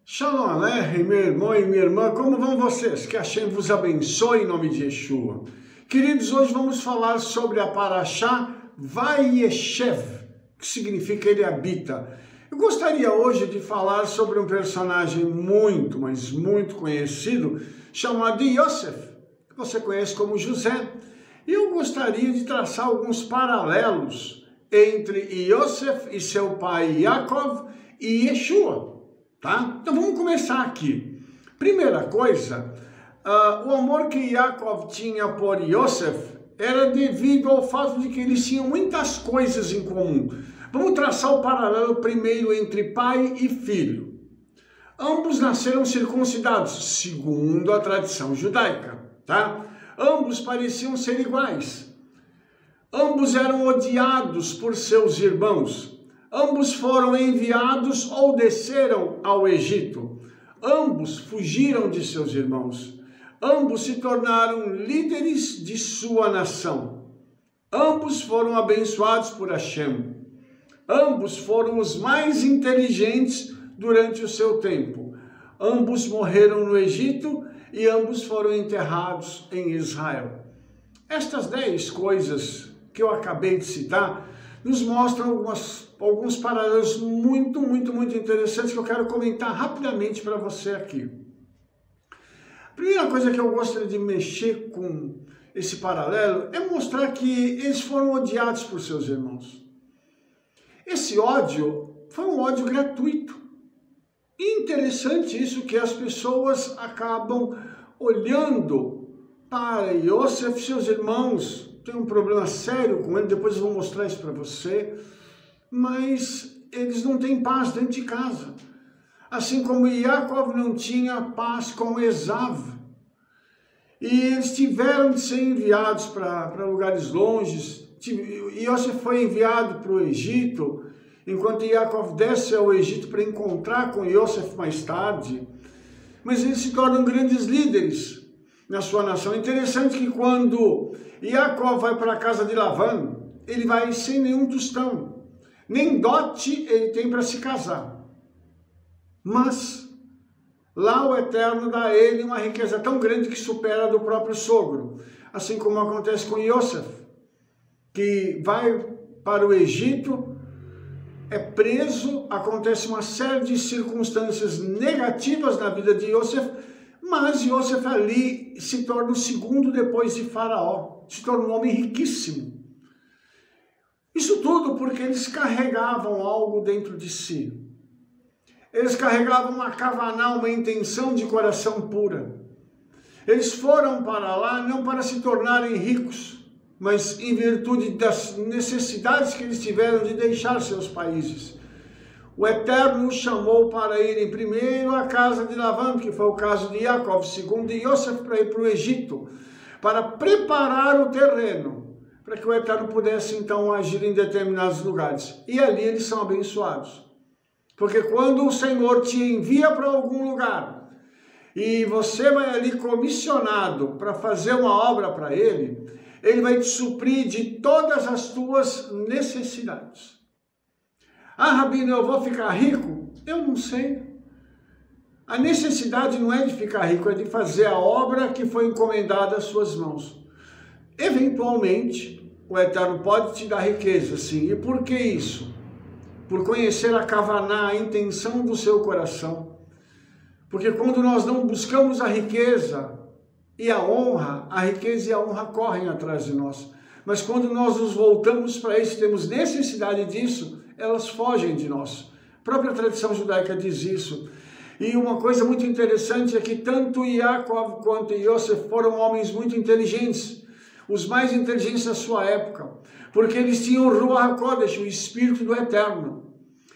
Shalom Aleichem, meu irmão e minha irmã, como vão vocês? Que Hashem vos abençoe em nome de Yeshua. Queridos, hoje vamos falar sobre a Parashá Vayeshev, que significa ele habita. Eu gostaria hoje de falar sobre um personagem muito, mas muito conhecido, chamado Yosef, que você conhece como José. E eu gostaria de traçar alguns paralelos entre Yosef e seu pai Yaakov e Yeshua. Tá? Então vamos começar aqui. Primeira coisa, o amor que Yaakov tinha por Yosef era devido ao fato de que eles tinham muitas coisas em comum. Vamos traçar o paralelo primeiro entre pai e filho. Ambos nasceram circuncidados, segundo a tradição judaica. Tá? Ambos pareciam ser iguais. Ambos eram odiados por seus irmãos. Ambos foram enviados ou desceram ao Egito. Ambos fugiram de seus irmãos. Ambos se tornaram líderes de sua nação. Ambos foram abençoados por Hashem. Ambos foram os mais inteligentes durante o seu tempo. Ambos morreram no Egito e ambos foram enterrados em Israel. Estas 10 coisas que eu acabei de citar nos mostram alguns paralelos muito interessantes que eu quero comentar rapidamente para você aqui. A primeira coisa que eu gostaria de mexer com esse paralelo é mostrar que eles foram odiados por seus irmãos. Esse ódio foi um ódio gratuito. E interessante isso, que as pessoas acabam olhando para Yosef, seus irmãos, tem um problema sério com ele, depois eu vou mostrar isso para você, mas eles não têm paz dentro de casa. Assim como Yaakov não tinha paz com Esav. E eles tiveram de ser enviados para lugares longes. Yosef foi enviado para o Egito, enquanto Yaakov desce ao Egito para encontrar com Yosef mais tarde. Mas eles se tornam grandes líderes na sua nação. Interessante que quando Yaakov vai para a casa de Labã, ele vai sem nenhum tostão. Nem dote ele tem para se casar. Mas lá o Eterno dá a ele uma riqueza tão grande que supera a do próprio sogro. Assim como acontece com Yosef, que vai para o Egito, é preso, acontece uma série de circunstâncias negativas na vida de Yosef, mas Yosef ali se torna o segundo depois de Faraó, se torna um homem riquíssimo. Isso tudo porque eles carregavam algo dentro de si. Eles carregavam uma kavaná, uma intenção de coração pura. Eles foram para lá não para se tornarem ricos, mas em virtude das necessidades que eles tiveram de deixar seus países. O Eterno os chamou para irem primeiro à casa de Labã, que foi o caso de Yaakov, segundo de Yosef, para ir para o Egito, para preparar o terreno, para que o Eterno pudesse então agir em determinados lugares. E ali eles são abençoados. Porque quando o Senhor te envia para algum lugar, e você vai ali comissionado para fazer uma obra para Ele, Ele vai te suprir de todas as tuas necessidades. Ah, Rabino, eu vou ficar rico? Eu não sei. A necessidade não é de ficar rico, é de fazer a obra que foi encomendada às suas mãos. Eventualmente, o Eterno pode te dar riqueza, sim. E por que isso? Por conhecer a kavaná, a intenção do seu coração. Porque quando nós não buscamos a riqueza e a honra, a riqueza e a honra correm atrás de nós. Mas quando nós nos voltamos para isso, temos necessidade disso, elas fogem de nós. A própria tradição judaica diz isso. E uma coisa muito interessante é que tanto Yaakov quanto Yosef foram homens muito inteligentes, os mais inteligentes da sua época, porque eles tinham o Ruach HaKodesh, o Espírito do Eterno.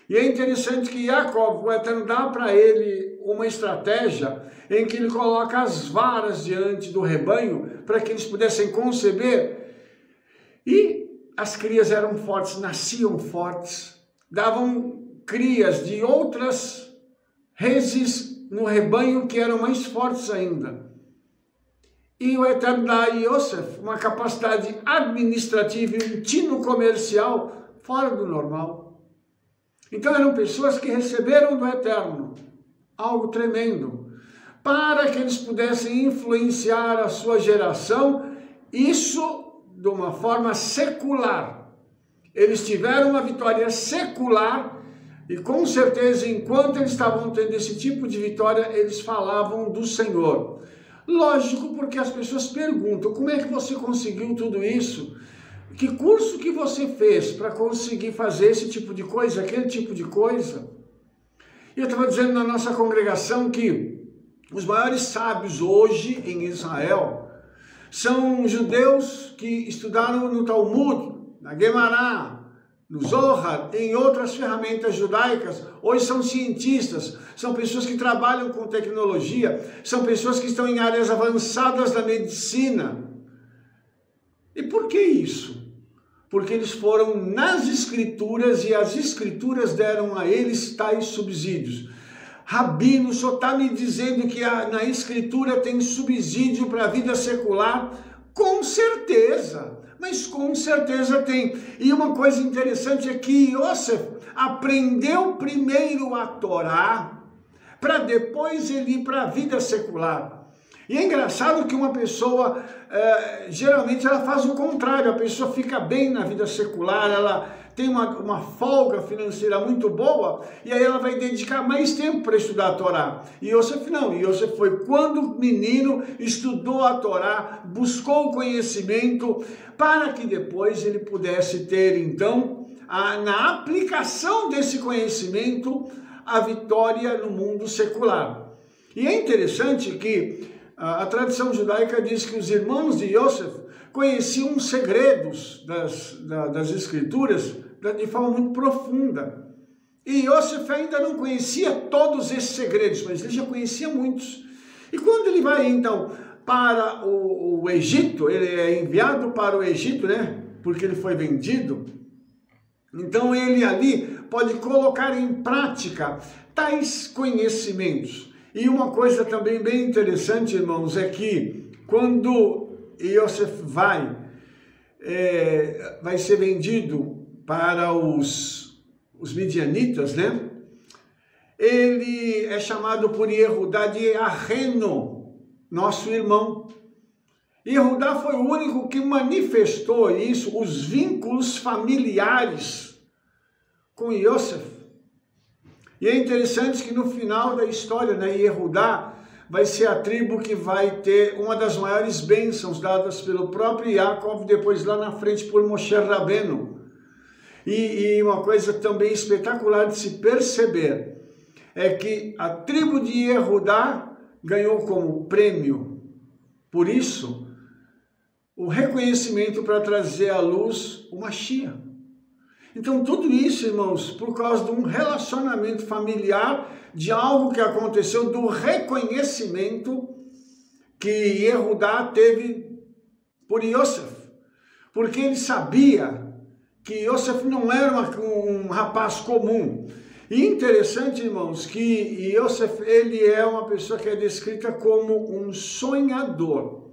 E é interessante que Yaakov, o Eterno dá para ele uma estratégia em que ele coloca as varas diante do rebanho para que eles pudessem conceber. E as crias eram fortes, nasciam fortes, davam crias de outras reses no rebanho que eram mais fortes ainda. E o Eterno dá a Yosef uma capacidade administrativa e um tino comercial fora do normal. Então eram pessoas que receberam do Eterno algo tremendo, para que eles pudessem influenciar a sua geração, isso de uma forma secular. Eles tiveram uma vitória secular e com certeza, enquanto eles estavam tendo esse tipo de vitória, eles falavam do Senhor. Lógico, porque as pessoas perguntam, como é que você conseguiu tudo isso? Que curso que você fez para conseguir fazer esse tipo de coisa, aquele tipo de coisa? E eu estava dizendo na nossa congregação que os maiores sábios hoje em Israel são judeus que estudaram no Talmud, na Guemará, no Zohar, em outras ferramentas judaicas. Hoje são cientistas, são pessoas que trabalham com tecnologia, são pessoas que estão em áreas avançadas da medicina. E por que isso? Porque eles foram nas Escrituras e as Escrituras deram a eles tais subsídios. Rabino, o senhor está me dizendo que na Escritura tem subsídio para a vida secular? Com certeza, mas com certeza tem. E uma coisa interessante é que Yosef aprendeu primeiro a Torá, para depois ele ir para a vida secular. E é engraçado que uma pessoa, geralmente ela faz o contrário, a pessoa fica bem na vida secular, ela tem uma folga financeira muito boa, e aí ela vai dedicar mais tempo para estudar a Torá. E Yosef não, Yosef foi quando menino, estudou a Torá, buscou o conhecimento, para que depois ele pudesse ter então, na aplicação desse conhecimento, a vitória no mundo secular. E é interessante que a tradição judaica diz que os irmãos de Yosef conheciam os segredos das Escrituras de forma muito profunda. E Yosef ainda não conhecia todos esses segredos, mas ele já conhecia muitos. E quando ele vai, então, para o Egito, ele é enviado para o Egito, né? Porque ele foi vendido. Então ele ali pode colocar em prática tais conhecimentos. E uma coisa também bem interessante, irmãos, é que quando Yosef vai ser vendido para os midianitas, né? Ele é chamado por Yehudá de Arreno, nosso irmão. Yehudá foi o único que manifestou isso, os vínculos familiares com Yosef. E é interessante que no final da história, né, Yehudá vai ser a tribo que vai ter uma das maiores bênçãos dadas pelo próprio Yaakov, depois lá na frente por Moshe Rabbeinu. E uma coisa também espetacular de se perceber é que a tribo de Yehudá ganhou como prêmio, por isso, o reconhecimento para trazer à luz o Mashiach. Então tudo isso, irmãos, por causa de um relacionamento familiar, de algo que aconteceu, do reconhecimento que Yehudá teve por Yosef. Porque ele sabia que Yosef não era um rapaz comum. E interessante, irmãos, que Yosef, ele é uma pessoa que é descrita como um sonhador.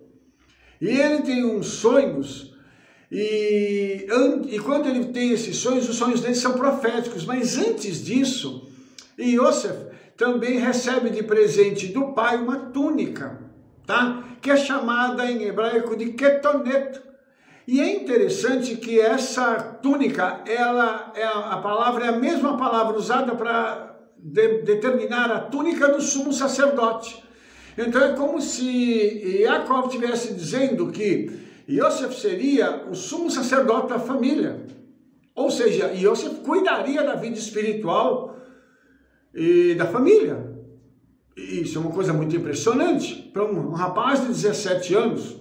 E ele tem uns sonhos. E quando ele tem esses sonhos, os sonhos dele são proféticos, mas antes disso, Yosef também recebe de presente do pai uma túnica, tá? Que é chamada em hebraico de ketonet. E é interessante que essa túnica, é a mesma palavra usada para determinar a túnica do sumo sacerdote. Então é como se Yaakov estivesse dizendo que Yosef seria o sumo sacerdote da família. Ou seja, Yosef cuidaria da vida espiritual e da família. E isso é uma coisa muito impressionante para um rapaz de 17 anos.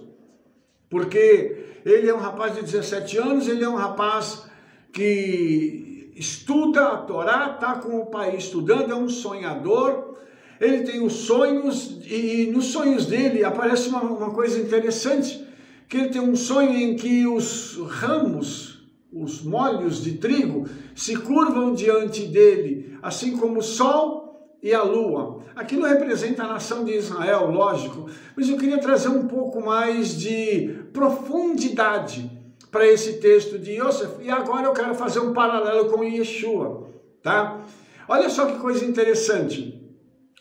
Porque ele é um rapaz de 17 anos, ele é um rapaz que estuda a Torá, está com o pai estudando, é um sonhador. Ele tem os sonhos e nos sonhos dele aparece uma coisa interessante, que ele tem um sonho em que os ramos, os molhos de trigo, se curvam diante dele, assim como o sol e a lua. Aquilo representa a nação de Israel, lógico, mas eu queria trazer um pouco mais de profundidade para esse texto de Yosef, e agora eu quero fazer um paralelo com Yeshua. tá? Olha só que coisa interessante.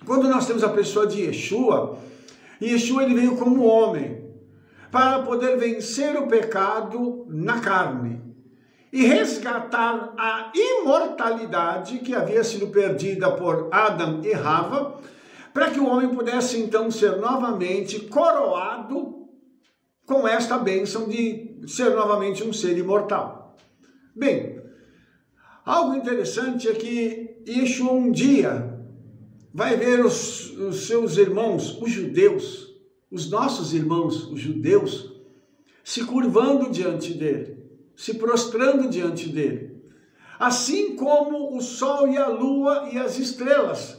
Quando nós temos a pessoa de Yeshua, Yeshua ele veio como homem, para poder vencer o pecado na carne e resgatar a imortalidade que havia sido perdida por Adão e Rava, para que o homem pudesse então ser novamente coroado com esta bênção de ser novamente um ser imortal. Bem, algo interessante é que Yeshua um dia vai ver os seus irmãos, os judeus, os nossos irmãos, os judeus, se curvando diante dele, se prostrando diante dele, assim como o sol e a lua e as estrelas.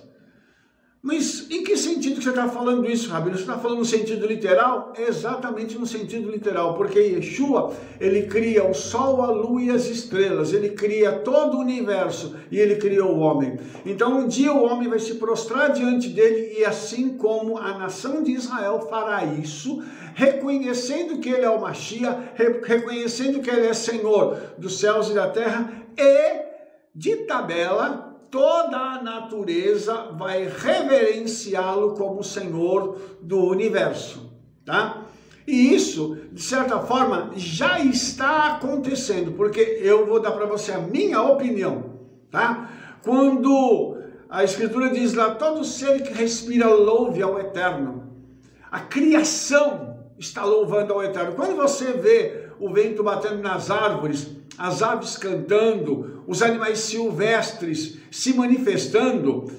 Mas em que sentido que você está falando isso, Rabino? Você está falando no sentido literal? É exatamente no sentido literal, porque Yeshua, ele cria o sol, a lua e as estrelas, ele cria todo o universo e ele criou o homem. Então um dia o homem vai se prostrar diante dele e assim como a nação de Israel fará isso, reconhecendo que ele é o Mashiach, reconhecendo que ele é Senhor dos céus e da terra, e de tabela toda a natureza vai reverenciá-lo como Senhor do universo, tá? E isso, de certa forma, já está acontecendo, porque eu vou dar para você a minha opinião, tá? Quando a Escritura diz lá, todo ser que respira louve ao Eterno, a criação está louvando ao Eterno. Quando você vê o vento batendo nas árvores, as aves cantando, os animais silvestres se manifestando,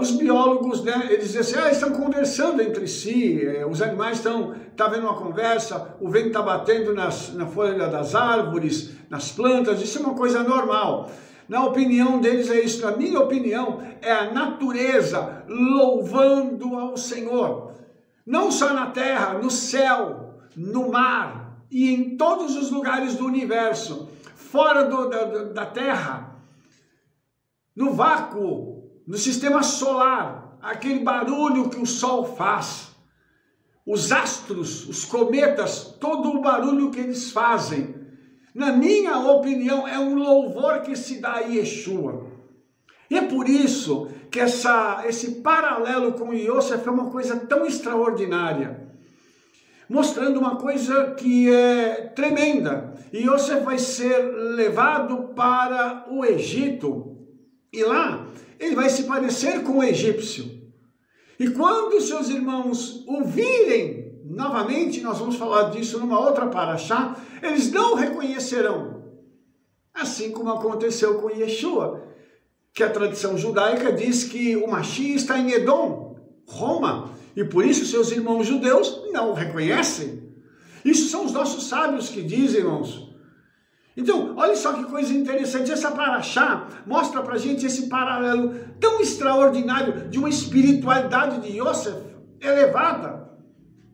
os biólogos, né, eles dizem assim, estão conversando entre si, os animais estão havendo uma conversa, o vento está batendo na folha das árvores, nas plantas, isso é uma coisa normal. Na opinião deles é isso, na minha opinião é a natureza louvando ao Senhor, não só na terra, no céu, no mar e em todos os lugares do universo, fora da terra, no vácuo, no sistema solar, aquele barulho que o sol faz, os astros, os cometas, todo o barulho que eles fazem, na minha opinião, é um louvor que se dá a Yeshua. E é por isso que esse paralelo com Yosef é uma coisa tão extraordinária, mostrando uma coisa que é tremenda. Yosef vai ser levado para o Egito, e lá ele vai se parecer com o egípcio. E quando seus irmãos o virem, novamente, nós vamos falar disso numa outra paraxá, eles não reconhecerão. Assim como aconteceu com Yeshua, que a tradição judaica diz que o Mashiach está em Edom, Roma, e por isso seus irmãos judeus não o reconhecem. Isso são os nossos sábios que dizem, irmãos. Então, olha só que coisa interessante, essa paraxá mostra pra gente esse paralelo tão extraordinário de uma espiritualidade de Yosef elevada,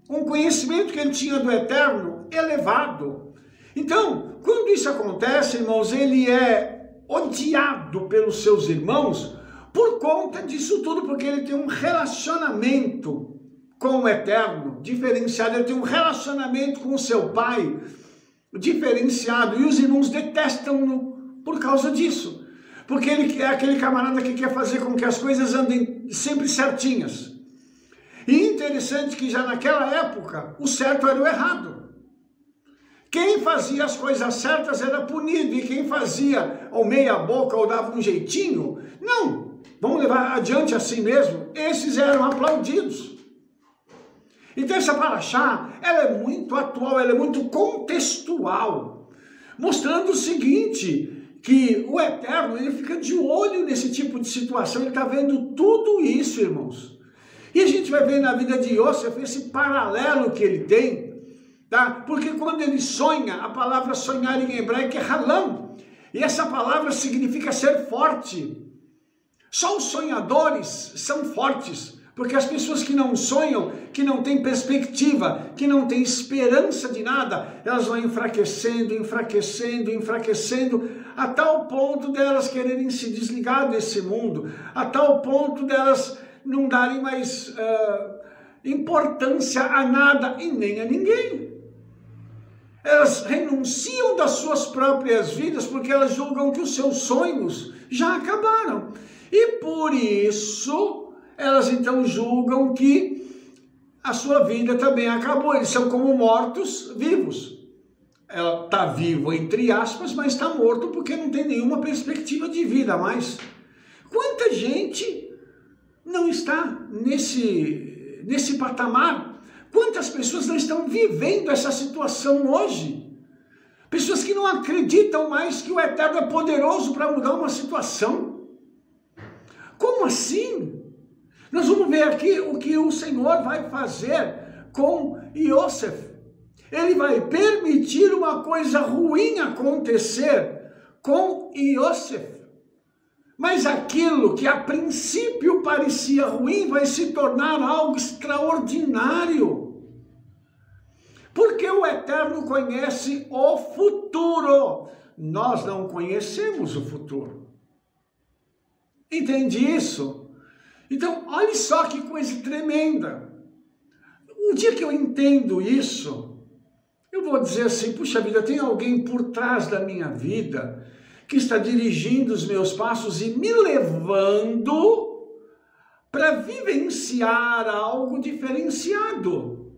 um conhecimento que ele tinha do Eterno elevado. Então, quando isso acontece, irmãos, ele é odiado pelos seus irmãos por conta disso tudo, porque ele tem um relacionamento com o Eterno diferenciado, ele tem um relacionamento com o seu pai diferenciado, e os irmãos detestam-no por causa disso, porque ele é aquele camarada que quer fazer com que as coisas andem sempre certinhas. E interessante que já naquela época o certo era o errado. Quem fazia as coisas certas era punido, e quem fazia ou meia boca ou dava um jeitinho, não, vamos levar adiante assim mesmo, esses eram aplaudidos. Então essa paraxá, ela é muito atual, ela é muito contextual, mostrando o seguinte, que o Eterno, ele fica de olho nesse tipo de situação, ele está vendo tudo isso, irmãos. E a gente vai ver na vida de Yosef esse paralelo que ele tem, tá? Porque quando ele sonha, a palavra sonhar em hebraico é halam, e essa palavra significa ser forte. Só os sonhadores são fortes, porque as pessoas que não sonham, que não têm perspectiva, que não têm esperança de nada, elas vão enfraquecendo, enfraquecendo, enfraquecendo, a tal ponto delas quererem se desligar desse mundo, a tal ponto delas não darem mais importância a nada e nem a ninguém. Elas renunciam das suas próprias vidas porque elas julgam que os seus sonhos já acabaram. E por isso, elas então julgam que a sua vida também acabou. Eles são como mortos vivos. Ela está vivo, entre aspas, mas está morto porque não tem nenhuma perspectiva de vida mais. Quanta gente não está nesse patamar? Quantas pessoas não estão vivendo essa situação hoje? Pessoas que não acreditam mais que o Eterno é poderoso para mudar uma situação. Como assim? Nós vamos ver aqui o que o Senhor vai fazer com Iosef. Ele vai permitir uma coisa ruim acontecer com Iosef. Mas aquilo que a princípio parecia ruim vai se tornar algo extraordinário. Porque o Eterno conhece o futuro. Nós não conhecemos o futuro. Entende isso? Então, olha só que coisa tremenda. Um dia que eu entendo isso, eu vou dizer assim, puxa vida, tem alguém por trás da minha vida que está dirigindo os meus passos e me levando para vivenciar algo diferenciado.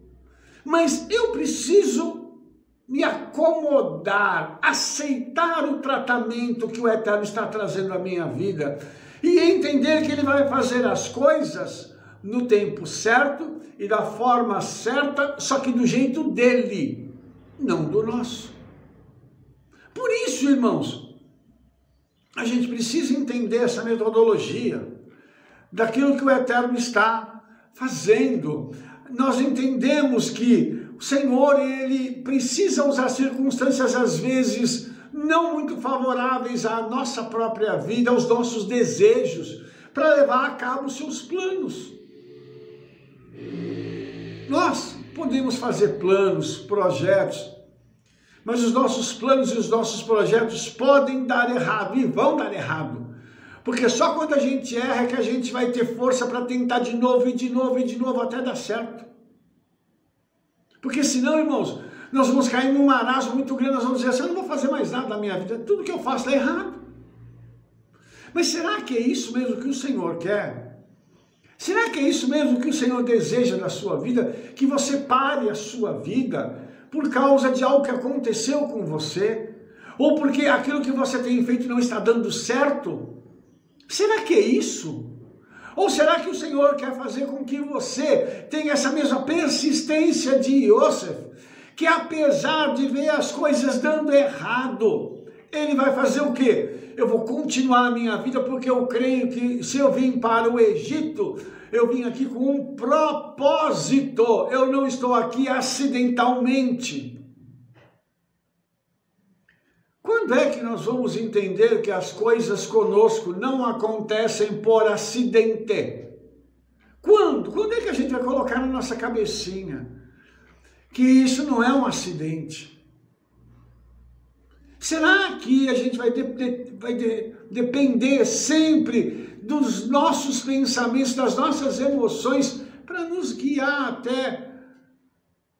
Mas eu preciso me acomodar, aceitar o tratamento que o Eterno está trazendo à minha vida e entender que Ele vai fazer as coisas no tempo certo e da forma certa, só que do jeito dele, não do nosso. Por isso, irmãos, a gente precisa entender essa metodologia daquilo que o Eterno está fazendo. Nós entendemos que o Senhor, Ele precisa usar circunstâncias, às vezes, não muito favoráveis à nossa própria vida, aos nossos desejos, para levar a cabo os seus planos. Nós podemos fazer planos, projetos, mas os nossos planos e os nossos projetos podem dar errado e vão dar errado. Porque só quando a gente erra é que a gente vai ter força para tentar de novo e de novo e de novo até dar certo. Porque senão, irmãos, nós vamos cair num marasmo muito grande, nós vamos dizer assim, eu não vou fazer mais nada na minha vida, tudo que eu faço está errado. Mas será que é isso mesmo que o Senhor quer? Será que é isso mesmo que o Senhor deseja da sua vida? Que você pare a sua vida por causa de algo que aconteceu com você? Ou porque aquilo que você tem feito não está dando certo? Será que é isso? Ou será que o Senhor quer fazer com que você tenha essa mesma persistência de Iosef, que apesar de ver as coisas dando errado, ele vai fazer o quê? Eu vou continuar a minha vida porque eu creio que se eu vim para o Egito, eu vim aqui com um propósito, eu não estou aqui acidentalmente. Quando é que nós vamos entender que as coisas conosco não acontecem por acidente? Quando? Quando é que a gente vai colocar na nossa cabecinha que isso não é um acidente? Será que a gente vai depender sempre dos nossos pensamentos, das nossas emoções, para nos guiar até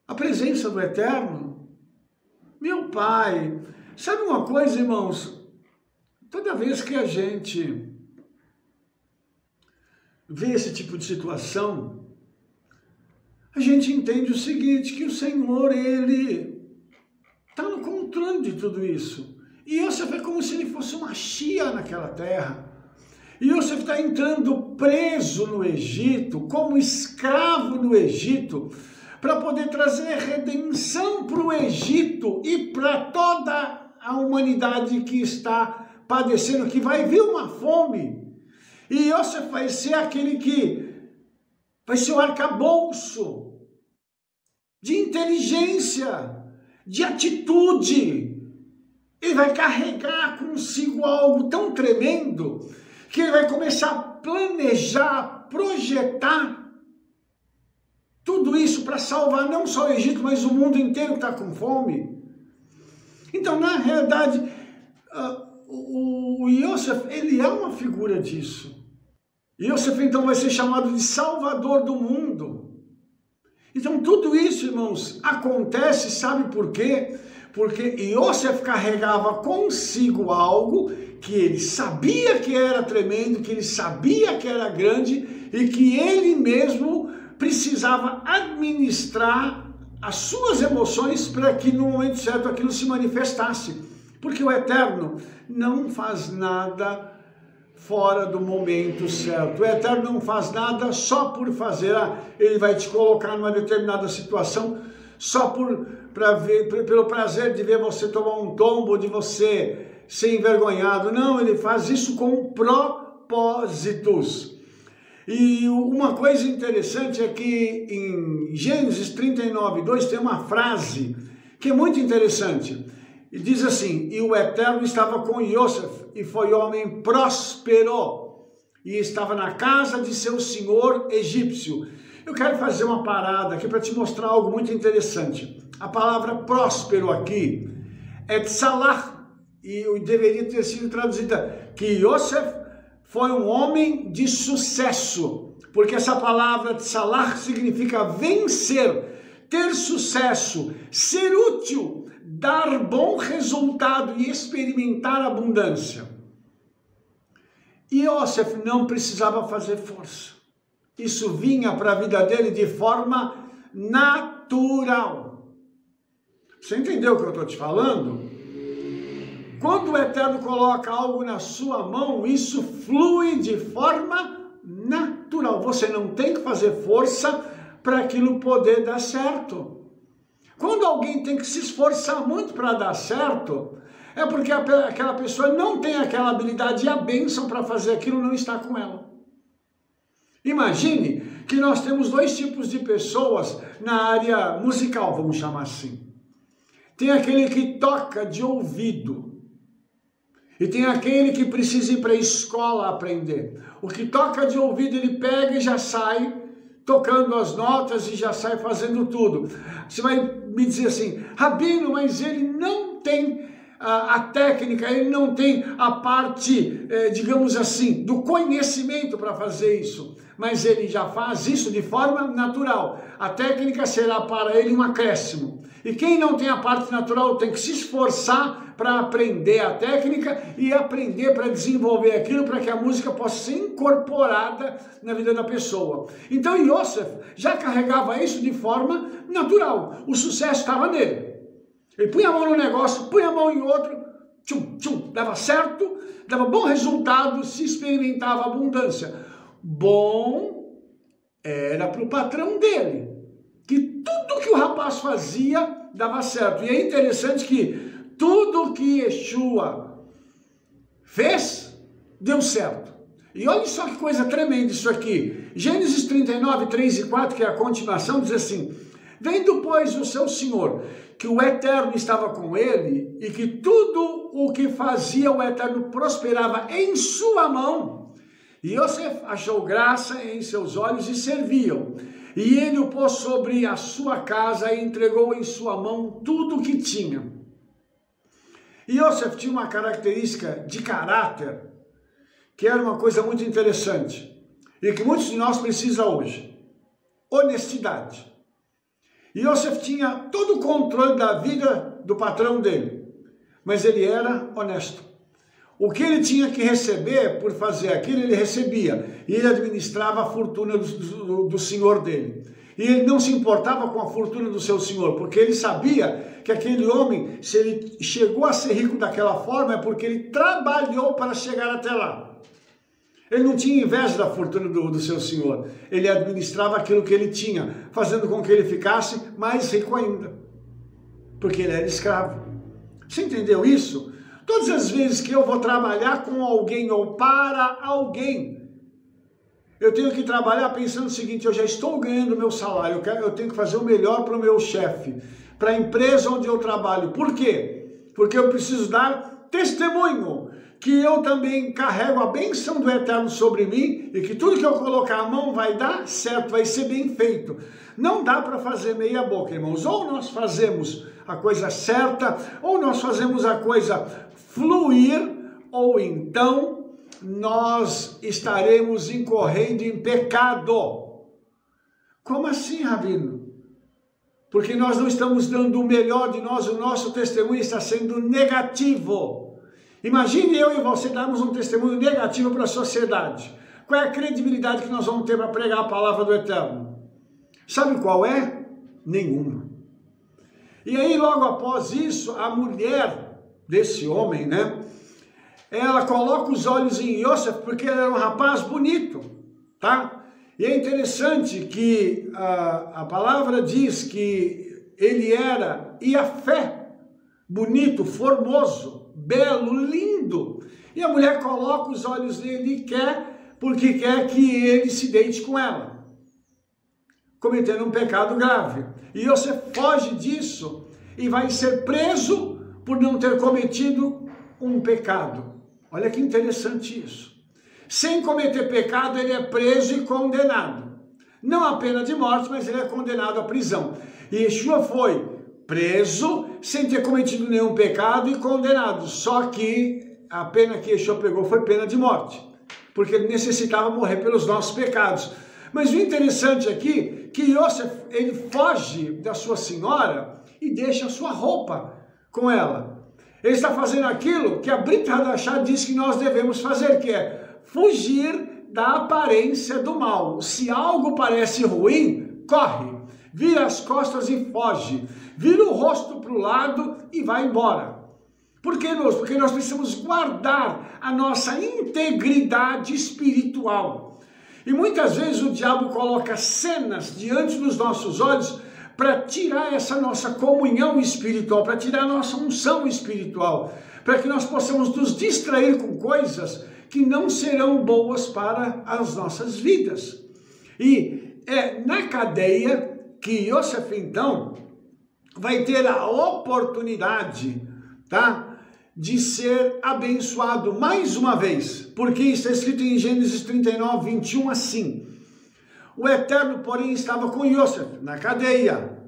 a presença do Eterno? Meu Pai, sabe uma coisa, irmãos? Toda vez que a gente vê esse tipo de situação, a gente entende o seguinte, que o Senhor, Ele está no controle de tudo isso. E Iosef é como se ele fosse uma chia naquela terra. E Iosef está entrando preso no Egito, como escravo no Egito, para poder trazer redenção para o Egito e para toda a humanidade que está padecendo, que vai vir uma fome. E Iosef vai ser aquele que vai ser o arcabouço de inteligência, de atitude. Ele vai carregar consigo algo tão tremendo que ele vai começar a planejar, projetar tudo isso para salvar não só o Egito, mas o mundo inteiro que está com fome. Então, na realidade, o Iosef, ele é uma figura disso. Iosef, então, vai ser chamado de Salvador do mundo. Então, tudo isso, irmãos, acontece, sabe por quê? Porque Yosef carregava consigo algo que ele sabia que era tremendo, que ele sabia que era grande e que ele mesmo precisava administrar as suas emoções para que no momento certo aquilo se manifestasse. Porque o Eterno não faz nada fora do momento certo. O Eterno não faz nada só por fazer. Ele vai te colocar numa determinada situação só pelo prazer de ver você tomar um tombo, de você ser envergonhado. Não, ele faz isso com propósitos. E uma coisa interessante é que em Gênesis 39:2 tem uma frase que é muito interessante. E diz assim: e o Eterno estava com Yosef, e foi homem próspero, e estava na casa de seu senhor egípcio. Eu quero fazer uma parada aqui para te mostrar algo muito interessante. A palavra próspero aqui é tzalach, e deveria ter sido traduzida que Yosef foi um homem de sucesso, porque essa palavra tzalach significa vencer, ter sucesso, ser útil, dar bom resultado e experimentar abundância. E Yosef não precisava fazer força. Isso vinha para a vida dele de forma natural. Você entendeu o que eu estou te falando? Quando o Eterno coloca algo na sua mão, isso flui de forma natural. Você não tem que fazer força para aquilo poder dar certo. Quando alguém tem que se esforçar muito para dar certo, é porque aquela pessoa não tem aquela habilidade e a bênção para fazer aquilo não está com ela. Imagine que nós temos dois tipos de pessoas na área musical, vamos chamar assim. Tem aquele que toca de ouvido e tem aquele que precisa ir para a escola aprender. O que toca de ouvido, ele pega e já sai tocando as notas e já sai fazendo tudo. Você vai me dizer assim: Rabino, mas ele não tem a técnica, ele não tem a parte, digamos assim, do conhecimento para fazer isso. Mas ele já faz isso de forma natural. A técnica será para ele um acréscimo. E quem não tem a parte natural tem que se esforçar para aprender a técnica e aprender para desenvolver aquilo para que a música possa ser incorporada na vida da pessoa. Então Yosef já carregava isso de forma natural. O sucesso estava nele. Ele punha a mão no negócio, punha a mão em outro, tchum, tchum, dava certo, dava bom resultado, se experimentava abundância. Bom era para o patrão dele, que tudo que o rapaz fazia dava certo. E é interessante que tudo que Yeshua fez, deu certo. E olha só que coisa tremenda isso aqui. Gênesis 39, 3 e 4, que é a continuação, diz assim: vendo, pois, o seu senhor, que o Eterno estava com ele, e que tudo o que fazia o Eterno prosperava em sua mão, e Yosef achou graça em seus olhos e serviam. E ele o pôs sobre a sua casa e entregou em sua mão tudo o que tinha. E Yosef tinha uma característica de caráter, que era uma coisa muito interessante, e que muitos de nós precisam hoje: honestidade. E Yosef tinha todo o controle da vida do patrão dele, mas ele era honesto. O que ele tinha que receber por fazer aquilo, ele recebia. E ele administrava a fortuna do senhor dele. E ele não se importava com a fortuna do seu senhor, porque ele sabia que aquele homem, se ele chegou a ser rico daquela forma, é porque ele trabalhou para chegar até lá. Ele não tinha inveja da fortuna do seu senhor. Ele administrava aquilo que ele tinha, fazendo com que ele ficasse mais rico ainda, porque ele era escravo. Você entendeu isso? Todas as vezes que eu vou trabalhar com alguém ou para alguém, eu tenho que trabalhar pensando o seguinte: eu já estou ganhando o meu salário, eu tenho que fazer o melhor para o meu chefe, para a empresa onde eu trabalho. Por quê? Porque eu preciso dar testemunho que eu também carrego a bênção do Eterno sobre mim e que tudo que eu colocar a mão vai dar certo, vai ser bem feito. Não dá para fazer meia boca, irmãos. Ou nós fazemos a coisa certa, ou nós fazemos a coisa fluir, ou então nós estaremos incorrendo em pecado. Como assim, Rabino? Porque nós não estamos dando o melhor de nós, o nosso testemunho está sendo negativo. Imagine eu e você darmos um testemunho negativo para a sociedade. Qual é a credibilidade que nós vamos ter para pregar a palavra do Eterno? Sabe qual é? Nenhuma. E aí, logo após isso, a mulher desse homem, né? Ela coloca os olhos em Yosef porque ele era um rapaz bonito, tá? E é interessante que a palavra diz que ele era Iafé, bonito, formoso, belo, lindo. E a mulher coloca os olhos nele e quer, porque quer que ele se deite com ela, cometendo um pecado grave. E você foge disso e vai ser preso por não ter cometido um pecado. Olha que interessante isso. Sem cometer pecado, ele é preso e condenado. Não a pena de morte, mas ele é condenado à prisão. E Yeshua foi preso sem ter cometido nenhum pecado e condenado. Só que a pena que Yeshua pegou foi pena de morte, porque ele necessitava morrer pelos nossos pecados. Mas o interessante aqui é que Yosef, ele foge da sua senhora e deixa a sua roupa com ela. Ele está fazendo aquilo que a Brit Hadashah diz que nós devemos fazer, que é fugir da aparência do mal. Se algo parece ruim, corre, vira as costas e foge, vira o rosto para o lado e vai embora. Por que nós? Porque nós precisamos guardar a nossa integridade espiritual. E muitas vezes o diabo coloca cenas diante dos nossos olhos para tirar essa nossa comunhão espiritual, para tirar a nossa unção espiritual, para que nós possamos nos distrair com coisas que não serão boas para as nossas vidas. E é na cadeia que Yosef, então, vai ter a oportunidade, tá, de ser abençoado mais uma vez, porque está escrito em Gênesis 39, 21, assim: o Eterno, porém, estava com Yosef na cadeia,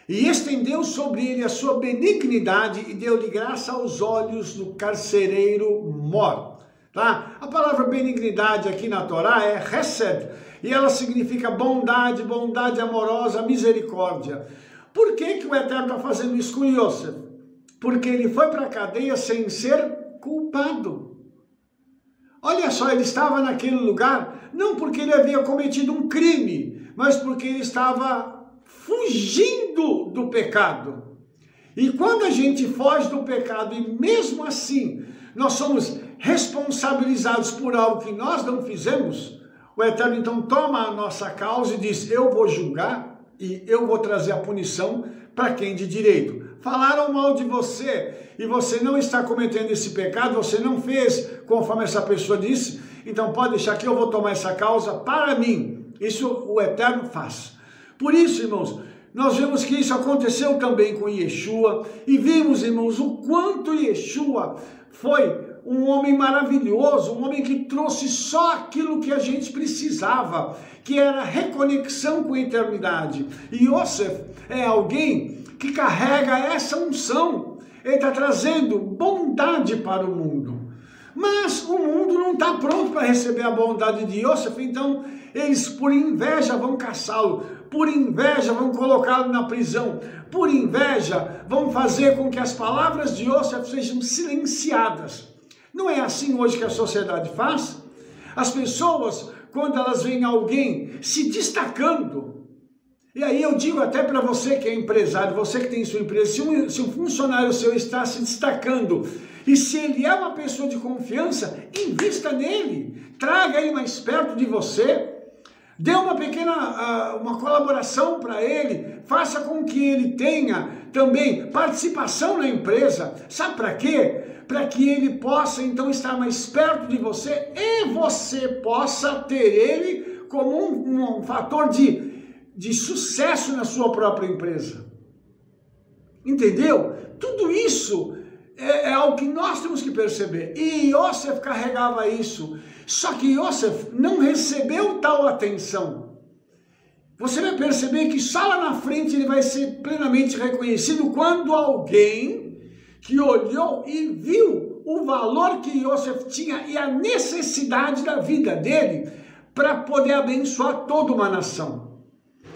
e estendeu sobre ele a sua benignidade e deu-lhe graça aos olhos do carcereiro Mor. Tá? A palavra benignidade aqui na Torá é Hesed, e ela significa bondade, bondade amorosa, misericórdia. Por que o Eterno está fazendo isso com Yosef? Porque ele foi para a cadeia sem ser culpado. Olha só, ele estava naquele lugar, não porque ele havia cometido um crime, mas porque ele estava fugindo do pecado. E quando a gente foge do pecado e mesmo assim nós somos responsabilizados por algo que nós não fizemos, o Eterno então toma a nossa causa e diz: eu vou julgar e eu vou trazer a punição para quem de direito. Falaram mal de você e você não está cometendo esse pecado, você não fez conforme essa pessoa disse, então pode deixar que eu vou tomar essa causa para mim. Isso o Eterno faz. Por isso, irmãos, nós vemos que isso aconteceu também com Yeshua e vimos, irmãos, o quanto Yeshua foi um homem maravilhoso, um homem que trouxe só aquilo que a gente precisava, que era reconexão com a eternidade. E Yosef é alguém que carrega essa unção, ele está trazendo bondade para o mundo. Mas o mundo não está pronto para receber a bondade de Yosef, então eles por inveja vão caçá-lo, por inveja vão colocá-lo na prisão, por inveja vão fazer com que as palavras de Yosef sejam silenciadas. Não é assim hoje que a sociedade faz? As pessoas, quando elas veem alguém se destacando, e aí eu digo até para você que é empresário, você que tem sua empresa, se um funcionário seu está se destacando, e se ele é uma pessoa de confiança, invista nele, traga ele mais perto de você, dê uma pequena uma colaboração para ele, faça com que ele tenha também participação na empresa. Sabe para quê? Para que ele possa então estar mais perto de você e você possa ter ele como um fator de sucesso na sua própria empresa. Entendeu? Tudo isso é algo que nós temos que perceber. E Yosef carregava isso. Só que Yosef não recebeu tal atenção. Você vai perceber que só lá na frente ele vai ser plenamente reconhecido quando alguém que olhou e viu o valor que Yosef tinha e a necessidade da vida dele para poder abençoar toda uma nação.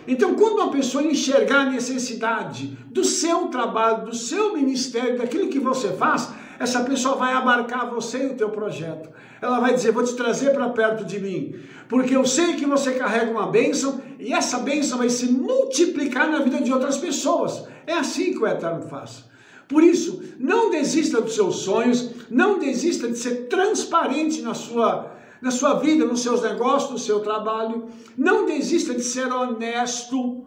Então, quando uma pessoa enxergar a necessidade do seu trabalho, do seu ministério, daquilo que você faz, essa pessoa vai abarcar você e o teu projeto. Ela vai dizer, vou te trazer para perto de mim, porque eu sei que você carrega uma bênção e essa bênção vai se multiplicar na vida de outras pessoas. É assim que o Eterno faz. Por isso, não desista dos seus sonhos, não desista de ser transparente na sua vida, nos seus negócios, no seu trabalho. Não desista de ser honesto.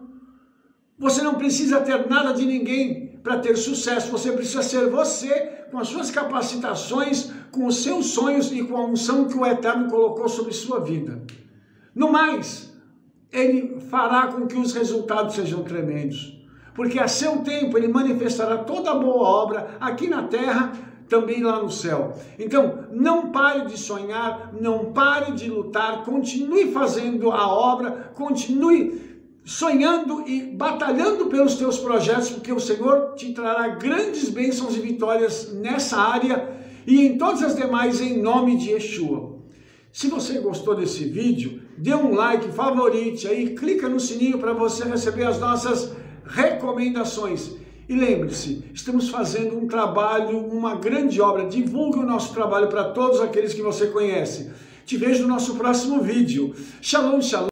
Você não precisa ter nada de ninguém para ter sucesso. Você precisa ser você, com as suas capacitações, com os seus sonhos e com a unção que o Eterno colocou sobre sua vida. No mais, Ele fará com que os resultados sejam tremendos. Porque a seu tempo Ele manifestará toda a boa obra aqui na terra, também lá no céu. Então, não pare de sonhar, não pare de lutar, continue fazendo a obra, continue sonhando e batalhando pelos teus projetos, porque o Senhor te trará grandes bênçãos e vitórias nessa área e em todas as demais, em nome de Yeshua. Se você gostou desse vídeo, dê um like, favorite aí, clica no sininho para você receber as nossas recomendações. E lembre-se, estamos fazendo um trabalho, uma grande obra. Divulgue o nosso trabalho para todos aqueles que você conhece. Te vejo no nosso próximo vídeo. Shalom, shalom.